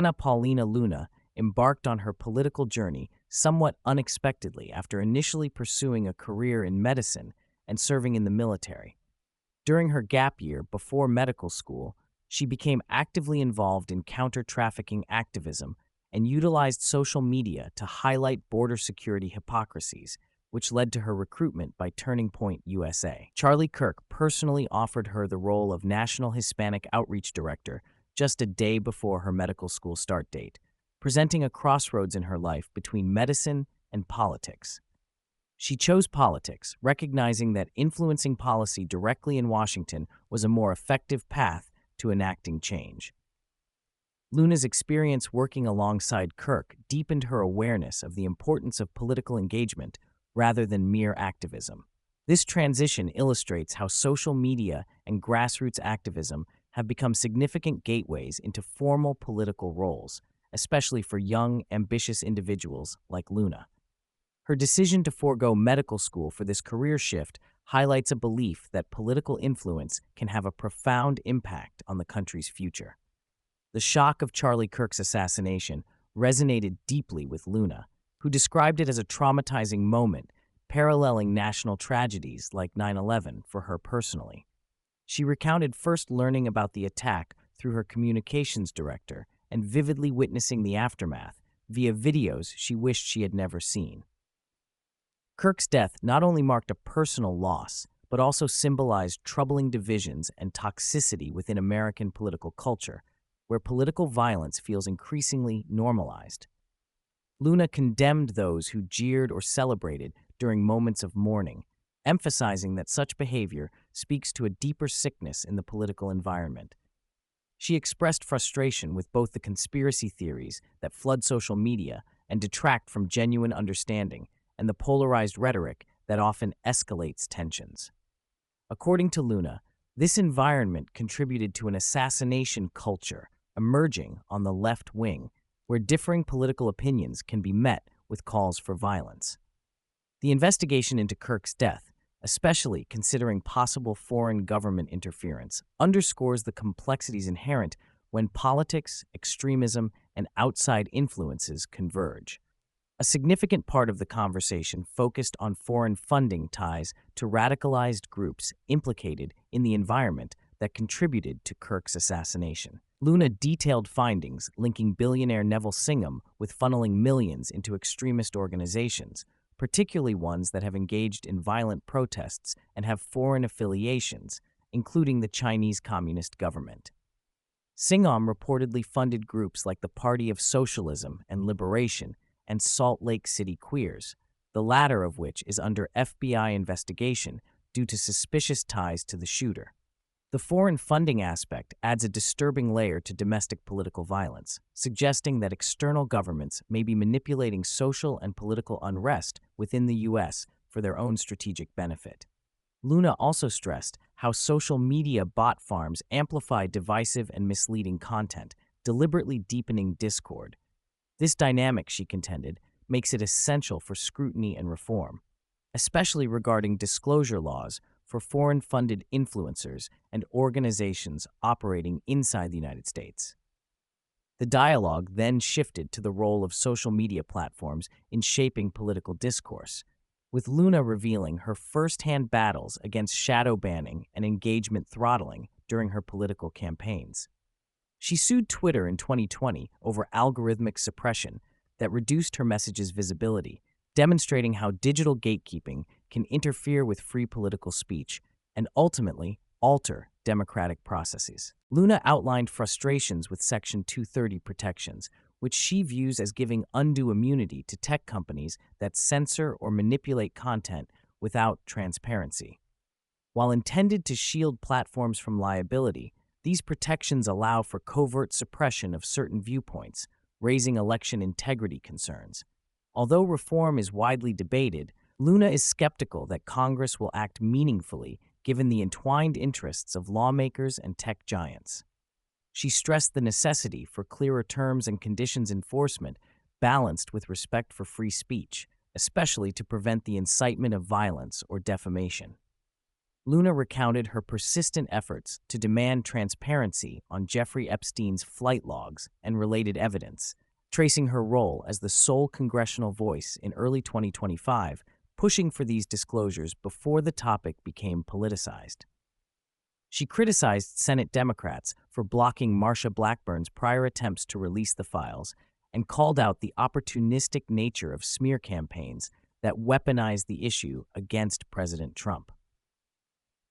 Anna Paulina Luna embarked on her political journey somewhat unexpectedly after initially pursuing a career in medicine and serving in the military. During her gap year before medical school, she became actively involved in counter-trafficking activism and utilized social media to highlight border security hypocrisies, which led to her recruitment by Turning Point USA. Charlie Kirk personally offered her the role of National Hispanic Outreach Director just a day before her medical school start date, presenting a crossroads in her life between medicine and politics. She chose politics, recognizing that influencing policy directly in Washington was a more effective path to enacting change. Luna's experience working alongside Kirk deepened her awareness of the importance of political engagement rather than mere activism. This transition illustrates how social media and grassroots activism have become significant gateways into formal political roles, especially for young, ambitious individuals like Luna. Her decision to forego medical school for this career shift highlights a belief that political influence can have a profound impact on the country's future. The shock of Charlie Kirk's assassination resonated deeply with Luna, who described it as a traumatizing moment, paralleling national tragedies like 9/11 for her personally. She recounted first learning about the attack through her communications director and vividly witnessing the aftermath via videos she wished she had never seen. Kirk's death not only marked a personal loss, but also symbolized troubling divisions and toxicity within American political culture, where political violence feels increasingly normalized. Luna condemned those who jeered or celebrated during moments of mourning, emphasizing that such behavior speaks to a deeper sickness in the political environment. She expressed frustration with both the conspiracy theories that flood social media and detract from genuine understanding, and the polarized rhetoric that often escalates tensions. According to Luna, this environment contributed to an assassination culture emerging on the left wing, where differing political opinions can be met with calls for violence. The investigation into Kirk's death, especially considering possible foreign government interference, underscores the complexities inherent when politics, extremism, and outside influences converge. A significant part of the conversation focused on foreign funding ties to radicalized groups implicated in the environment that contributed to Kirk's assassination. Luna detailed findings linking billionaire Neville Singham with funneling millions into extremist organizations, particularly ones that have engaged in violent protests and have foreign affiliations, including the Chinese Communist government. Singham reportedly funded groups like the Party of Socialism and Liberation and Salt Lake City Queers, the latter of which is under FBI investigation due to suspicious ties to the shooter. The foreign funding aspect adds a disturbing layer to domestic political violence, suggesting that external governments may be manipulating social and political unrest within the U.S. for their own strategic benefit. Luna also stressed how social media bot farms amplify divisive and misleading content, deliberately deepening discord. This dynamic, she contended, makes it essential for scrutiny and reform, especially regarding disclosure laws for foreign-funded influencers and organizations operating inside the United States. The dialogue then shifted to the role of social media platforms in shaping political discourse, with Luna revealing her first-hand battles against shadow banning and engagement throttling during her political campaigns. She sued Twitter in 2020 over algorithmic suppression that reduced her message's visibility, demonstrating how digital gatekeeping can interfere with free political speech and ultimately alter democratic processes. Luna outlined frustrations with Section 230 protections, which she views as giving undue immunity to tech companies that censor or manipulate content without transparency. While intended to shield platforms from liability, these protections allow for covert suppression of certain viewpoints, raising election integrity concerns. Although reform is widely debated, Luna is skeptical that Congress will act meaningfully given the entwined interests of lawmakers and tech giants. She stressed the necessity for clearer terms and conditions enforcement balanced with respect for free speech, especially to prevent the incitement of violence or defamation. Luna recounted her persistent efforts to demand transparency on Jeffrey Epstein's flight logs and related evidence, tracing her role as the sole congressional voice in early 2025, pushing for these disclosures before the topic became politicized. She criticized Senate Democrats for blocking Marsha Blackburn's prior attempts to release the files and called out the opportunistic nature of smear campaigns that weaponize the issue against President Trump.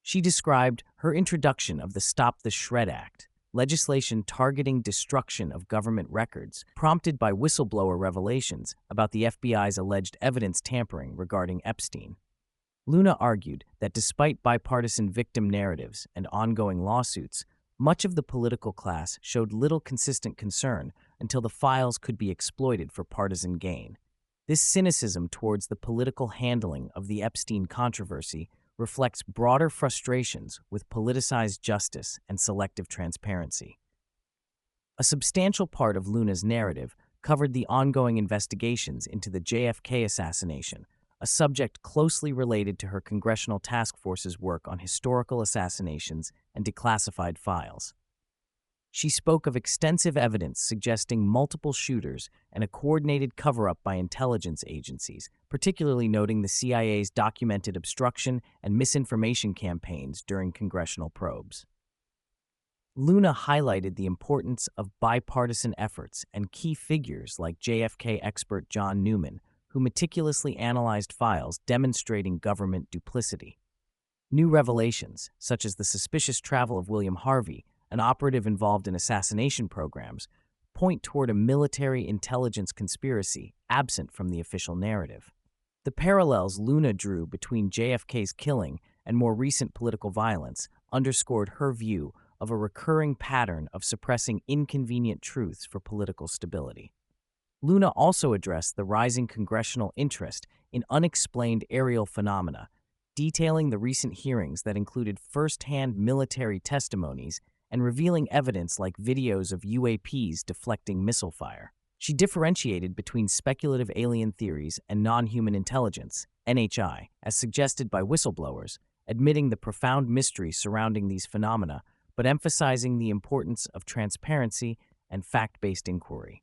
She described her introduction of the Stop the Shred Act, legislation targeting destruction of government records, prompted by whistleblower revelations about the FBI's alleged evidence tampering regarding Epstein. Luna argued that despite bipartisan victim narratives and ongoing lawsuits, much of the political class showed little consistent concern until the files could be exploited for partisan gain. This cynicism towards the political handling of the Epstein controversy reflects broader frustrations with politicized justice and selective transparency. A substantial part of Luna's narrative covered the ongoing investigations into the JFK assassination, a subject closely related to her Congressional Task Force's work on historical assassinations and declassified files. She spoke of extensive evidence suggesting multiple shooters and a coordinated cover-up by intelligence agencies, particularly noting the CIA's documented obstruction and misinformation campaigns during congressional probes. Luna highlighted the importance of bipartisan efforts and key figures like JFK expert John Newman, who meticulously analyzed files demonstrating government duplicity. New revelations, such as the suspicious travel of William Harvey, an operative involved in assassination programs, point toward a military intelligence conspiracy absent from the official narrative. The parallels Luna drew between JFK's killing and more recent political violence underscored her view of a recurring pattern of suppressing inconvenient truths for political stability. Luna also addressed the rising congressional interest in unexplained aerial phenomena, detailing the recent hearings that included first-hand military testimonies and revealing evidence like videos of UAPs deflecting missile fire. She differentiated between speculative alien theories and non-human intelligence, NHI, as suggested by whistleblowers, admitting the profound mystery surrounding these phenomena, but emphasizing the importance of transparency and fact-based inquiry.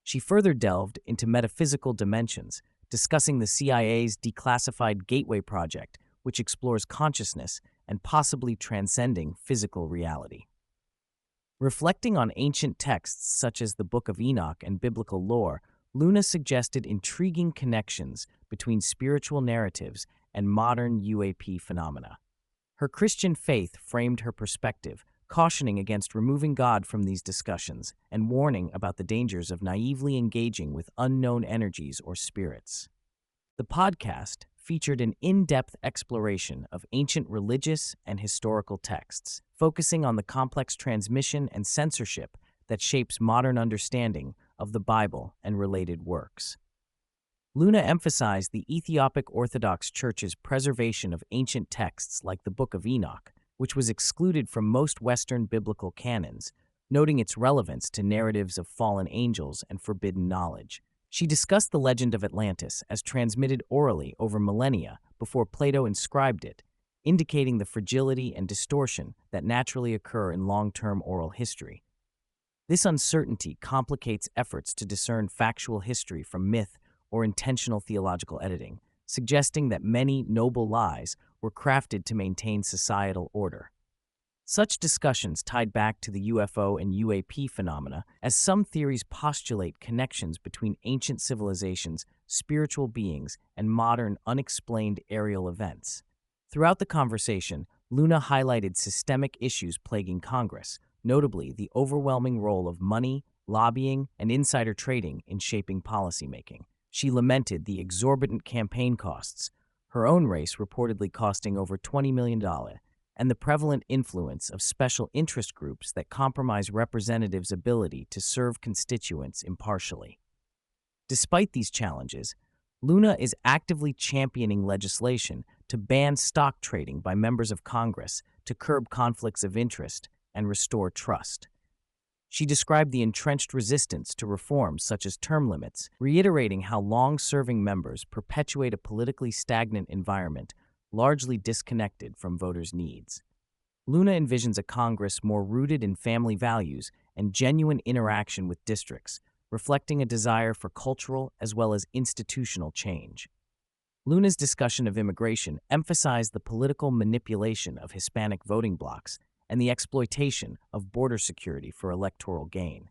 She further delved into metaphysical dimensions, discussing the CIA's Declassified Gateway project, which explores consciousness and possibly transcending physical reality. Reflecting on ancient texts such as the Book of Enoch and biblical lore, Luna suggested intriguing connections between spiritual narratives and modern UAP phenomena. Her Christian faith framed her perspective, cautioning against removing God from these discussions and warning about the dangers of naively engaging with unknown energies or spirits. The podcast featured an in-depth exploration of ancient religious and historical texts, focusing on the complex transmission and censorship that shapes modern understanding of the Bible and related works. Luna emphasized the Ethiopic Orthodox Church's preservation of ancient texts like the Book of Enoch, which was excluded from most Western biblical canons, noting its relevance to narratives of fallen angels and forbidden knowledge. She discussed the legend of Atlantis as transmitted orally over millennia before Plato inscribed it, indicating the fragility and distortion that naturally occur in long-term oral history. This uncertainty complicates efforts to discern factual history from myth or intentional theological editing, suggesting that many noble lies were crafted to maintain societal order. Such discussions tied back to the UFO and UAP phenomena, as some theories postulate connections between ancient civilizations, spiritual beings, and modern unexplained aerial events. Throughout the conversation, Luna highlighted systemic issues plaguing Congress, notably the overwhelming role of money, lobbying, and insider trading in shaping policymaking. She lamented the exorbitant campaign costs, her own race reportedly costing over $20 million, and the prevalent influence of special interest groups that compromise representatives' ability to serve constituents impartially. Despite these challenges, Luna is actively championing legislation to ban stock trading by members of Congress to curb conflicts of interest and restore trust. She described the entrenched resistance to reforms such as term limits, reiterating how long-serving members perpetuate a politically stagnant environment largely disconnected from voters' needs. Luna envisions a Congress more rooted in family values and genuine interaction with districts, reflecting a desire for cultural as well as institutional change. Luna's discussion of immigration emphasized the political manipulation of Hispanic voting blocs and the exploitation of border security for electoral gain.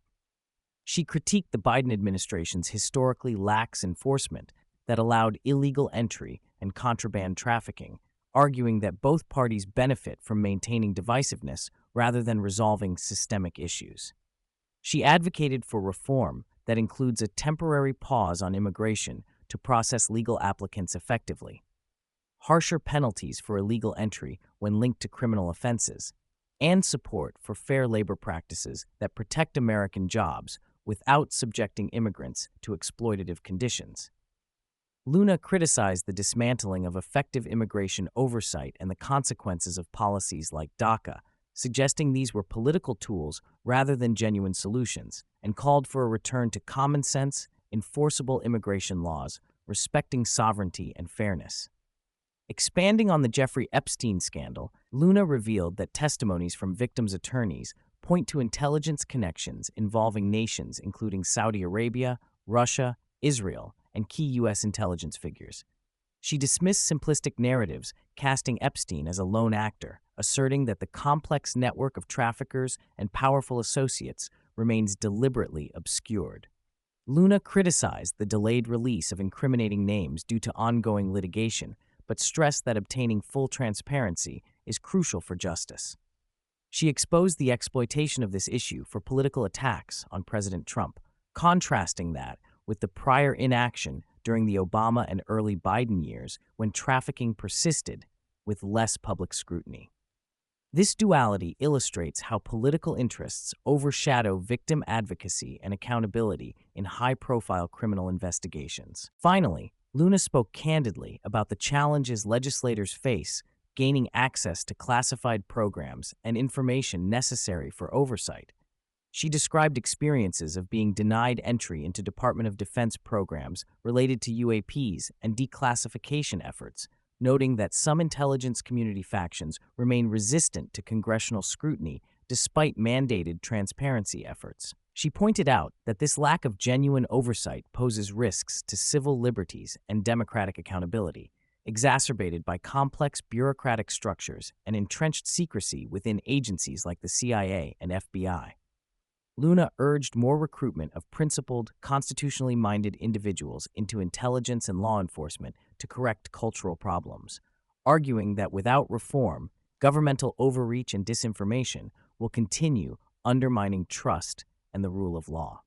She critiqued the Biden administration's historically lax enforcement that allowed illegal entry and contraband trafficking, arguing that both parties benefit from maintaining divisiveness rather than resolving systemic issues. She advocated for reform that includes a temporary pause on immigration to process legal applicants effectively, harsher penalties for illegal entry when linked to criminal offenses, and support for fair labor practices that protect American jobs without subjecting immigrants to exploitative conditions. Luna criticized the dismantling of effective immigration oversight and the consequences of policies like DACA, suggesting these were political tools rather than genuine solutions, and called for a return to common sense, enforceable immigration laws, respecting sovereignty and fairness. Expanding on the Jeffrey Epstein scandal, Luna revealed that testimonies from victims' attorneys point to intelligence connections involving nations including Saudi Arabia, Russia, Israel, and key U.S. intelligence figures. She dismissed simplistic narratives, casting Epstein as a lone actor, asserting that the complex network of traffickers and powerful associates remains deliberately obscured. Luna criticized the delayed release of incriminating names due to ongoing litigation, but stressed that obtaining full transparency is crucial for justice. She exposed the exploitation of this issue for political attacks on President Trump, contrasting that with the prior inaction during the Obama and early Biden years when trafficking persisted with less public scrutiny. This duality illustrates how political interests overshadow victim advocacy and accountability in high-profile criminal investigations. Finally, Luna spoke candidly about the challenges legislators face gaining access to classified programs and information necessary for oversight. She described experiences of being denied entry into Department of Defense programs related to UAPs and declassification efforts, noting that some intelligence community factions remain resistant to congressional scrutiny despite mandated transparency efforts. She pointed out that this lack of genuine oversight poses risks to civil liberties and democratic accountability, exacerbated by complex bureaucratic structures and entrenched secrecy within agencies like the CIA and FBI. Luna urged more recruitment of principled, constitutionally minded individuals into intelligence and law enforcement to correct cultural problems, arguing that without reform, governmental overreach and disinformation will continue undermining trust and the rule of law.